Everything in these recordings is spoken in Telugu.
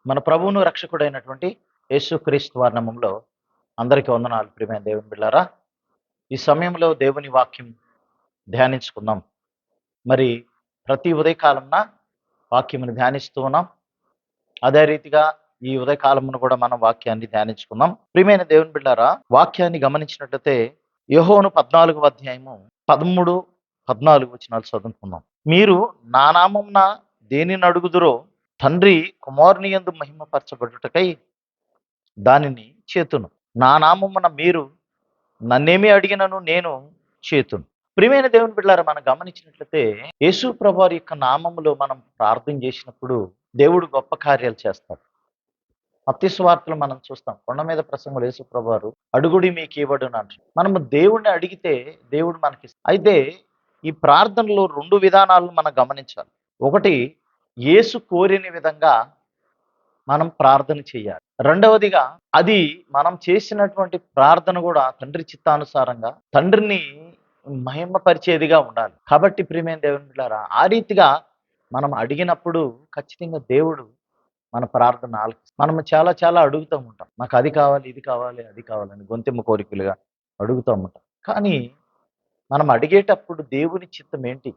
మన ప్రభువును రక్షకుడైనటువంటి యేసుక్రీస్తు వారి నామములో అందరికీ వందనాలు. ప్రియమైన దేవుని బిడ్డలారా, ఈ సమయంలో దేవుని వాక్యం ధ్యానించుకుందాం. మరి ప్రతి ఉదయకాలంన వాక్యమును ధ్యానిస్తూ ఉన్నాం. అదే రీతిగా ఈ ఉదయకాలమును కూడా మనం వాక్యాన్ని ధ్యానించుకుందాం. ప్రియమైన దేవుని బిడ్డలారా, వాక్యాన్ని గమనించినట్లయితే యోహోను 14వ అధ్యాయము 13, 14 వచనాలు చదువుకుందాం. మీరు నా నామమున దేనిని అడుగుదురో తండ్రి కుమారుని యందు మహిమపరచబడుటకై దానిని చేతును. నా నామమున మీరు నన్నేమి అడిగినను నేను చేతును. ప్రియమైన దేవుని బిడ్డలారా, మనం గమనించినట్లయితే యేసు ప్రభువారి యొక్క నామములో మనం ప్రార్థన చేసినప్పుడు దేవుడు గొప్ప కార్యాలు చేస్తాడు. మత్తయి సువార్తలో మనం చూస్తాం, కొండ మీద ప్రసంగంలో యేసు ప్రభువారు అడుగుడి మీకు ఇవ్వడును అంటారు. మనము దేవుణ్ణి అడిగితే దేవుడు మనకి అయితే ఈ ప్రార్థనలో 2 విధానాలను మనం గమనించాలి. ఒకటి, యేసు కోరిన విధంగా మనం ప్రార్థన చేయాలి. రెండవదిగా, అది మనం చేసినటువంటి ప్రార్థన కూడా తండ్రి చిత్తానుసారంగా తండ్రిని మహిమపరిచేదిగా ఉండాలి. కాబట్టి ప్రియమైన దేవుని బిడ్డలారా, ఆ రీతిగా మనం అడిగినప్పుడు ఖచ్చితంగా దేవుడు మన ప్రార్థన ఆలకిస్తాడు. మనం చాలా చాలా అడుగుతూ ఉంటాం, నాకు అది కావాలి, ఇది కావాలి, అది కావాలని గొంతెమ్మ కోరికలుగా అడుగుతూ ఉంటాం. కానీ మనం అడిగేటప్పుడు దేవుని చిత్తం ఏంటి,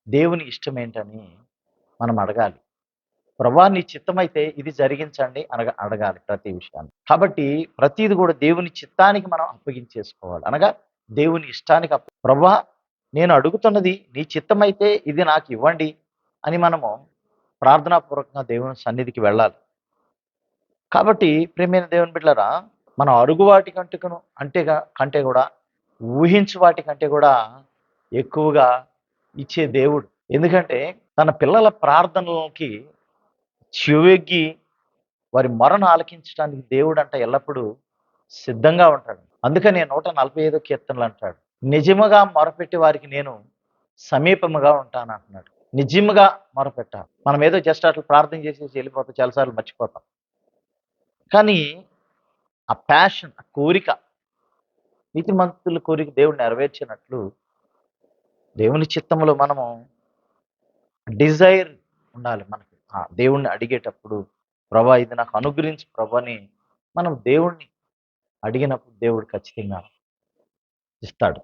దేవుని ఇష్టం ఏంటని మనం అడగాలి. ప్రభా నీ చిత్తమైతే ఇది జరిగించండి అడగాలి ప్రతి విషయాన్ని. కాబట్టి ప్రతిది కూడా దేవుని చిత్తానికి మనం అప్పగించేసుకోవాలి. అనగా దేవుని ఇష్టానికి ప్రభా నేను అడుగుతున్నది నీ చిత్తమైతే ఇది నాకు ఇవ్వండి అని మనము ప్రార్థనాపూర్వకంగా దేవుని సన్నిధికి వెళ్ళాలి. కాబట్టి ప్రియమైన దేవుని బిడ్డలారా, మనం అరుగు వాటి కంటే కూడా ఊహించు వాటి కంటే కూడా ఎక్కువగా ఇచ్చే దేవుడు. ఎందుకంటే తన పిల్లల ప్రార్థనలకి చెవెగ్గి వారి మొరను ఆలకించడానికి దేవుడు అంట ఎల్లప్పుడూ సిద్ధంగా ఉంటాడు. అందుకని 145 కీర్తనలు అంటాడు, నిజముగా మొరపెట్టి వారికి నేను సమీపముగా ఉంటాను అంటున్నాడు. నిజముగా మొరపెట్టాలి. మనం ఏదో జస్ట్ అట్లా ప్రార్థన చేసేసి వెళ్ళిపోతాం, చాలాసార్లు మర్చిపోతాం. కానీ ఆ ప్యాషన్, ఆ కోరిక, నీతిమంతుల కోరిక దేవుడు నెరవేర్చినట్లు దేవుని చిత్తంలో మనము డిజైర్ ఉండాలి. మనకి ఆ దేవుణ్ణి అడిగేటప్పుడు ప్రభా ఇది నాకు అనుగ్రహించు ప్రభని మనం దేవుణ్ణి అడిగినప్పుడు దేవుడు ఖచ్చితంగా ఇస్తాడు.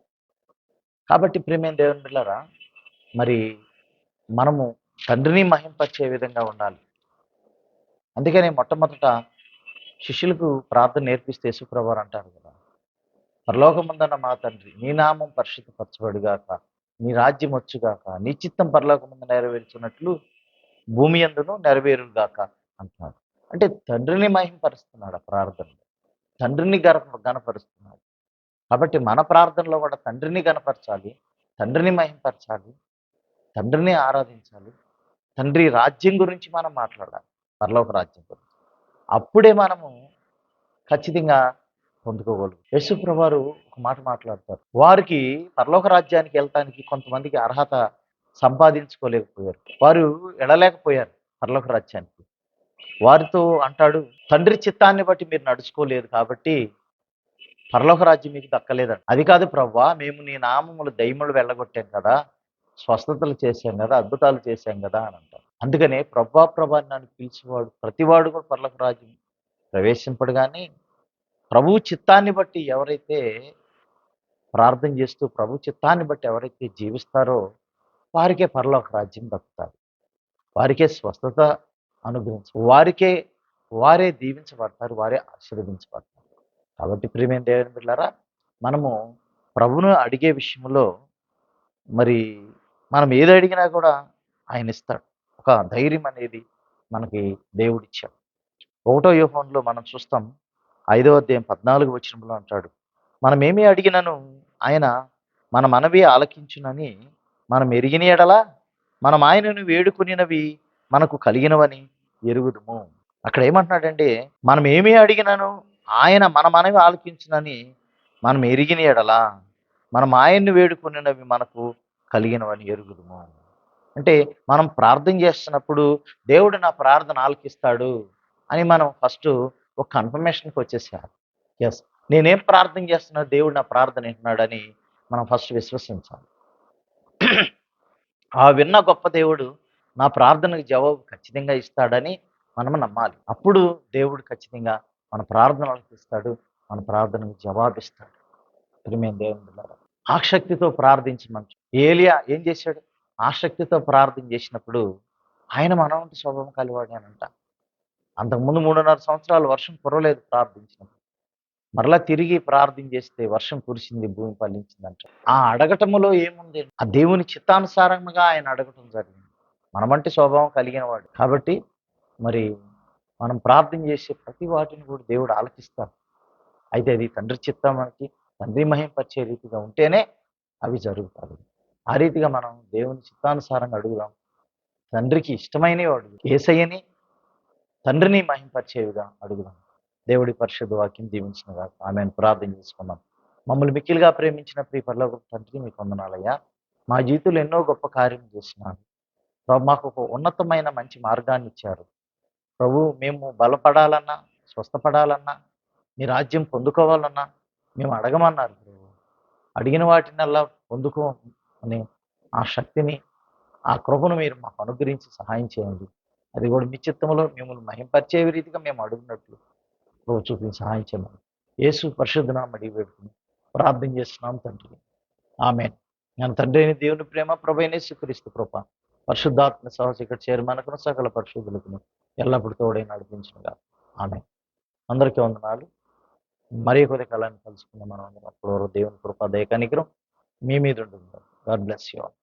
కాబట్టి ప్రియమైన దేవుని బిడ్డలారా, మరి మనము తండ్రిని మహింపరిచే విధంగా ఉండాలి. అందుకని మొట్టమొదట శిష్యులకు ప్రార్థన నేర్పిస్తే యేసుప్రభువారు అంటారు కదా, పరలోకమందున్న మా తండ్రి నీ నామం పరిశుద్ధపరచబడుగాక, నీ రాజ్యం వచ్చుగాక, నీ చిత్తం పరలోకమందు నెరవేర్చున్నట్లు భూమి యందును నెరవేరుగాక అంటున్నాడు. అంటే తండ్రిని మహింపరుస్తున్నాడు ఆ ప్రార్థనలో, తండ్రిని గణపరుస్తున్నాడు. కాబట్టి మన ప్రార్థనలో కూడా తండ్రిని గణపరచాలి, తండ్రిని మహింపరచాలి, తండ్రిని ఆరాధించాలి, తండ్రి రాజ్యం గురించి మనం మాట్లాడాలి, పరలోక రాజ్యం గురించి. అప్పుడే మనము ఖచ్చితంగా పొందుకోగలరు. యేసుప్రభువారు ఒక మాట మాట్లాడతారు, వారికి పరలోక రాజ్యానికి వెళ్తానికి కొంతమందికి అర్హత సంపాదించుకోలేకపోయారు, వారు వెళ్ళలేకపోయారు పరలోక రాజ్యానికి. వారితో అంటాడు, తండ్రి చిత్తాన్ని బట్టి మీరు నడుచుకోలేదు కాబట్టి పరలోక రాజ్యం మీకు దక్కలేదంట. అది కాదు ప్రభువా, మేము నీ నామములు దయ్యములు వెళ్ళగొట్టాం కదా, స్వస్థతలు చేశాం కదా, అద్భుతాలు చేశాం కదా అని అంటారు. అందుకనే ప్రభా నన్ను పిలిచేవాడు ప్రతివాడు కూడా పరలోక రాజ్యం ప్రవేశింపడు. కానీ ప్రభు చిత్తాన్ని బట్టి ఎవరైతే ప్రార్థన చేస్తూ ప్రభు చిత్తాన్ని బట్టి ఎవరైతే జీవిస్తారో వారికే పరలోక రాజ్యం దక్కుతారు, వారికే స్వస్థత వారే దీవించబడతారు, వారే ఆశీర్వదించబడతారు. కాబట్టి ప్రియమైన దేవుని బిడ్డలారా, మనము ప్రభువును అడిగే విషయంలో మరి మనం ఏది అడిగినా కూడా ఆయన ఇస్తాడు. ఒక ధైర్యం అనేది మనకి దేవుడిచ్చాడు. 1వ యోహానులో మనం చూస్తాం, 5వ అధ్యాయం 14వ వచనంలో అంటాడు, మనం ఏమి అడిగినను ఆయన మన మనవి ఆలకించునని మనం ఎరిగిన ఎడల మనం ఆయనను వేడుకొనినవి మనకు కలిగినవని ఎరుగుదుము. అక్కడ ఏమంటున్నాడంటే, మనం ఏమి అడిగినను ఆయన మన మనవి ఆలకించునని మనం ఎరిగిన ఎడల మనం ఆయన్ని వేడుకొనినవి మనకు కలిగినవని ఎరుగుదుము. అంటే మనం ప్రార్థన చేస్తున్నప్పుడు దేవుడు నా ప్రార్థన ఆలకిస్తాడు అని మనం ఫస్ట్ ఒక కన్ఫర్మేషన్కి వచ్చేసారు. ఎస్, నేనేం ప్రార్థన చేస్తున్నా దేవుడు నా ప్రార్థన వింటున్నాడని మనం ఫస్ట్ విశ్వసించాలి. ఆ విన్న గొప్ప దేవుడు నా ప్రార్థనకు జవాబు ఖచ్చితంగా ఇస్తాడని మనం నమ్మాలి. అప్పుడు దేవుడు ఖచ్చితంగా మన ప్రార్థన ఆలకిస్తాడు. మన ప్రార్థనకు జవాబిస్తాడు. ప్రియమైన దేవుని బిడ్డలారా, ఆసక్తితో ప్రార్థించమని ఏలియా ఏం చేశాడు? ఆసక్తితో ప్రార్థన చేసినప్పుడు ఆయన మనవంటి స్వభావం కలివాడేనంట. అంతకుముందు 3.5 సంవత్సరాలు వర్షం కురవలేదు ప్రార్థించినప్పుడు. మరలా తిరిగి ప్రార్థన చేస్తే వర్షం కురిసింది, భూమి ఫలించిందంట. ఆ అడగటములో ఏముంది? ఆ దేవుని చిత్తానుసారంగా ఆయన అడగటం జరిగింది. మనమంటే స్వభావం కలిగిన వాడు కాబట్టి మరి మనం ప్రార్థన చేసే ప్రతి వాటిని కూడా దేవుడు ఆలకిస్తాడు. అయితే అది తండ్రి చిత్తానికి తండ్రి మహింపరిచే రీతిగా ఉంటేనే అవి జరుగుతాయి. ఆ రీతిగా మనం దేవుని చిత్తానుసారంగా అడుగుదాం. తండ్రికి ఇష్టమైనవి అడుగు. యేసయ్యని తండ్రిని మహింపరిచేవిగా అడుగుదాం. దేవుడి పరిశుద్ధ వాక్యం దీవించినగా ఆమెను ప్రార్థన చేసుకుందాం. మమ్మల్ని మిక్కిలిగా ప్రేమించిన ప్రియ పరలోకపు తండ్రి మీకు వందనాలయ్యా. మా జీవితంలో ఎన్నో గొప్ప కార్యం చేసినారు ప్రభు. మాకు ఒక ఉన్నతమైన మంచి మార్గాన్ని ఇచ్చారు ప్రభు. మేము బలపడాలన్నా, స్వస్థపడాలన్నా, మీ రాజ్యం పొందుకోవాలన్నా మేము అడగమన్నారు ప్రభు. అడిగిన వాటినల్లా పొందుకో అని ఆ శక్తిని, ఆ కృపను మీరు మాకు అనుగ్రహించి సహాయం చేయండి. అది కూడా మీ చిత్తంలో మిమ్మల్ని మహింపరిచే రీతిగా మేము అడుగున్నట్లు ప్రభు చూపించి సహాయం చేయమని యేసు పరిశుద్ధ నామమున అడిగి వేడుకొని ప్రార్థన చేస్తున్నాం తండ్రి. ఆమేన్. నేను తండ్రి అయిన దేవుని ప్రేమ, ప్రభు అయిన యేసుక్రీస్తు కృప, పరిశుద్ధాత్మ సహచర్య చేరుమనకును సకల పరిశుద్ధులకును ఎల్లప్పుడూ తోడై నడిపించునుగా. ఆమేన్. అందరికీ వందనాలు. మరి కొద్ది కాలాన్ని కలుసుకుందాం మనం అందరం. అప్పటి వరకు దేవుని కృప, దయ, కనికరం మీ మీద ఉంటుంది. God bless you all.